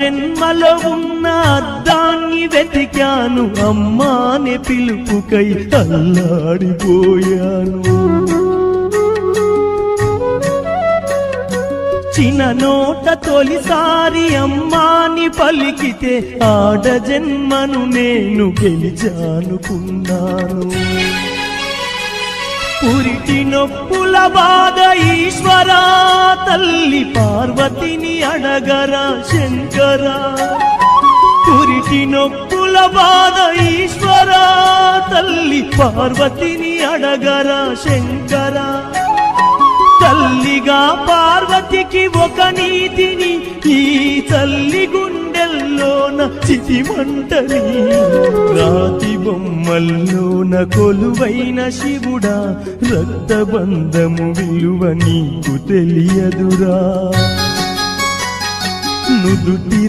జన్మలో ఉన్న అద్దాన్ని వెతికాను, అమ్మాని పిలుపుకై అల్లాడిపోయాను. చిన్న నోట తొలిసారి అమ్మాని పలికితే ఆడ జన్మను నేను గెలిచానుకున్నాను. పురిటి నొప్పుల బాధ ఈశ్వరా, తల్లి పార్వతిని అడగరా శంకరా. పురిటి నొప్పుల బాధ ఈశ్వరా, తల్లి పార్వతిని అడగరా శంకరా. తల్లిగా పార్వతికి ఒక నీతిని, ఈ తల్లి గుండెల్లోన చితిమంటని. రాతి బొమ్మల్లోన కొలువైన శివుడా, రక్తబంధము విలువ నీకు తెలియదురా. నుదుటి